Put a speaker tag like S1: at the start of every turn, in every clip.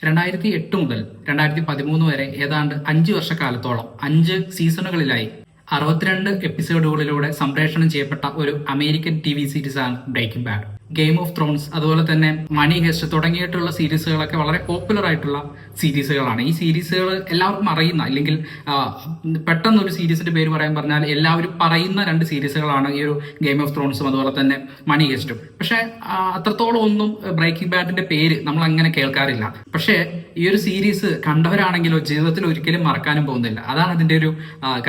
S1: 2008 മുതൽ 2013 വരെ ഏതാണ്ട് 5 വർഷക്കാലത്തോളം 5 സീസണുകളിലായി 62 എപ്പിസോഡുകളിലൂടെ സംപ്രേഷണം ചെയ്യപ്പെട്ട ഒരു അമേരിക്കൻ TV സീരീസാണ് breaking bad. Game of thrones, അതുപോലെ തന്നെ മണി ഹെസ്റ്റ് തുടങ്ങിയിട്ടുള്ള സീരീസുകളൊക്കെ വളരെ പോപ്പുലർ ആയിട്ടുള്ള സീരീസുകളാണ്. ഈ സീരീസുകൾ എല്ലാവർക്കും അറിയുന്ന, അല്ലെങ്കിൽ പെട്ടെന്ന് ഒരു സീരീസിന്റെ പേര് പറഞ്ഞാൽ എല്ലാവരും പറയുന്ന 2 സീരീസുകളാണ് ഈ ഒരു ഗെയിം ഓഫ് ത്രോൺസും അതുപോലെ തന്നെ മണി ഹെസ്റ്റും. പക്ഷെ അത്രത്തോളം ഒന്നും ബ്രേക്കിംഗ് ബാഡിന്റെ പേര് നമ്മൾ അങ്ങനെ കേൾക്കാറില്ല. പക്ഷേ ഈ ഒരു സീരീസ് കണ്ടവരാണെങ്കിലോ ജീവിതത്തിൽ ഒരിക്കലും മറക്കാനും പോകുന്നില്ല. അതാണ് ഇതിന്റെ ഒരു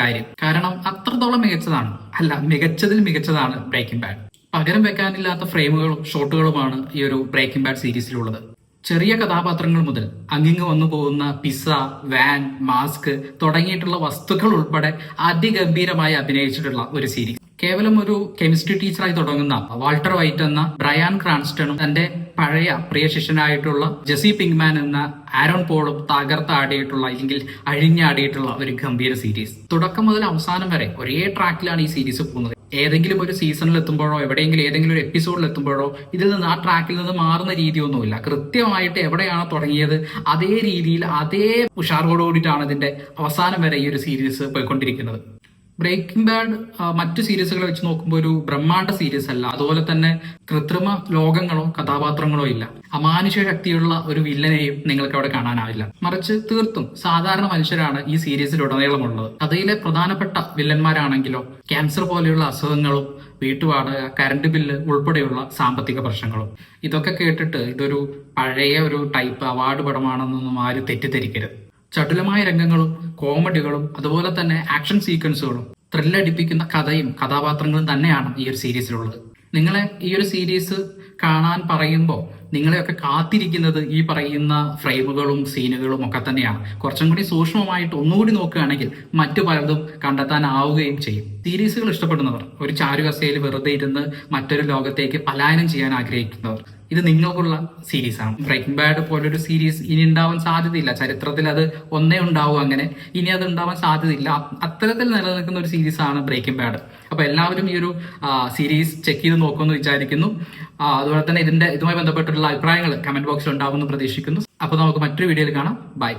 S1: കാര്യം. കാരണം അത്രത്തോളം മികച്ചതാണ്, അല്ല മികച്ചതിൽ മികച്ചതാണ് ബ്രേക്കിംഗ് ബാഡ്. പകരം വെക്കാനില്ലാത്ത ഫ്രെയിമുകളും ഷോട്ടുകളുമാണ് ഈ ഒരു ബ്രേക്കിംഗ് ബാഡ് സീരീസിലുള്ളത്. ചെറിയ കഥാപാത്രങ്ങൾ മുതൽ അങ്ങിങ്ങ് വന്നു പോകുന്ന പിസ്സ, വാൻ, മാസ്ക് തുടങ്ങിയിട്ടുള്ള വസ്തുക്കൾ ഉൾപ്പെടെ അതിഗംഭീരമായി അഭിനയിച്ചിട്ടുള്ള ഒരു സീരീസ്. കേവലം ഒരു കെമിസ്ട്രി ടീച്ചറായി തുടങ്ങുന്ന വാൾട്ടർ വൈറ്റ് എന്ന ബ്രയാൻ ക്രാൻസ്റ്റണും തന്റെ പഴയ പ്രിയ ശിഷ്യനായിട്ടുള്ള ജെസി പിങ്ക്മാൻ എന്ന ആരോൺ പോളും തകർത്താടിയിട്ടുള്ള, അല്ലെങ്കിൽ അഴിഞ്ഞാടിയിട്ടുള്ള ഒരു ഗംഭീര സീരീസ്. തുടക്കം മുതൽ അവസാനം വരെ ഒരേ ട്രാക്കിലാണ് ഈ സീരീസ് പോകുന്നത്. ഏതെങ്കിലും ഒരു സീസണിൽ എത്തുമ്പോഴോ എവിടെയെങ്കിലും ഏതെങ്കിലും ഒരു എപ്പിസോഡിൽ എത്തുമ്പോഴോ ഇതിൽ നിന്ന് ആ ട്രാക്കിൽ നിന്ന് മാറുന്ന രീതിയൊന്നുമില്ല. കൃത്യമായിട്ട് എവിടെയാണോ തുടങ്ങിയത് അതേ രീതിയിൽ അതേ ഉഷാറോടുകൂടിയിട്ടാണ് ഇതിന്റെ അവസാനം വരെ ഈ ഒരു സീരീസ് പോയിക്കൊണ്ടിരിക്കുന്നത്. ബ്രേക്കിംഗ് ബാഡ് മറ്റു സീരീസുകളെ വെച്ച് നോക്കുമ്പോൾ ഒരു ബ്രഹ്മാണ്ഡ സീരീസ് അല്ല. അതുപോലെ തന്നെ കൃത്രിമ ലോകങ്ങളോ കഥാപാത്രങ്ങളോ ഇല്ല. അമാനുഷ ശക്തിയുള്ള ഒരു വില്ലനെയും നിങ്ങൾക്ക് അവിടെ കാണാനാവില്ല. മറിച്ച് തീർത്തും സാധാരണ മനുഷ്യരാണ് ഈ സീരീസിൽ ഉടനീളമുള്ളത്. കഥയിലെ പ്രധാനപ്പെട്ട വില്ലന്മാരാണെങ്കിലോ ക്യാൻസർ പോലെയുള്ള അസുഖങ്ങളും വീട്ടുവാടക, കറണ്ട് ബില്ല് ഉൾപ്പെടെയുള്ള സാമ്പത്തിക പ്രശ്നങ്ങളും. ഇതൊക്കെ കേട്ടിട്ട് ഇതൊരു പഴയ ഒരു ടൈപ്പ് അവാർഡ് പടമാണെന്നൊന്നും ആരും തെറ്റിദ്ധരിക്കരുത്. ചടുലമായ രംഗങ്ങളും കോമഡികളും അതുപോലെ തന്നെ ആക്ഷൻ സീക്വൻസുകളും ത്രില്ലടിപ്പിക്കുന്ന കഥയും കഥാപാത്രങ്ങളും തന്നെയാണ് ഈ ഒരു സീരീസിലുള്ളത്. നിങ്ങളെ ഈ ഒരു സീരീസ് കാണാൻ പറയുമ്പോൾ നിങ്ങളെയൊക്കെ കാത്തിരിക്കുന്നത് ഈ പറയുന്ന ഫ്രെയിമുകളും സീനുകളും ഒക്കെ തന്നെയാണ്. കുറച്ചും കൂടി സൂക്ഷ്മമായിട്ട് ഒന്നുകൂടി നോക്കുകയാണെങ്കിൽ മറ്റു പലതും കണ്ടെത്താനാവുകയും ചെയ്യും. സീരീസുകൾ ഇഷ്ടപ്പെടുന്നവർ, ഒരു ചാരുകസയിൽ വെറുതെ ഇരുന്ന് മറ്റൊരു ലോകത്തേക്ക് പലായനം ചെയ്യാൻ ആഗ്രഹിക്കുന്നവർ, ഇത് നിങ്ങൾക്കുള്ള സീരീസാണ്. ബ്രേക്കിംഗ് ബാഡ് പോലൊരു സീരീസ് ഇനി ഉണ്ടാവാൻ സാധ്യതയില്ല. ചരിത്രത്തിൽ അത് ഒന്നേ ഉണ്ടാവും. അങ്ങനെ ഇനി അത് ഉണ്ടാവാൻ സാധ്യതയില്ല. അത്തരത്തിൽ നിലനിൽക്കുന്ന ഒരു സീരീസാണ് ബ്രേക്കിംഗ് ബാഡ്. അപ്പൊ എല്ലാവരും ഈ ഒരു സീരീസ് ചെക്ക് ചെയ്ത് നോക്കുമെന്ന് വിചാരിക്കുന്നു. അതുപോലെ തന്നെ ഇതുമായി ബന്ധപ്പെട്ടുള്ള അഭിപ്രായങ്ങൾ കമന്റ് ബോക്സിൽ ഉണ്ടാവുമെന്ന് പ്രതീക്ഷിക്കുന്നു. അപ്പൊ നമുക്ക് മറ്റൊരു വീഡിയോയിൽ കാണാം. ബൈ.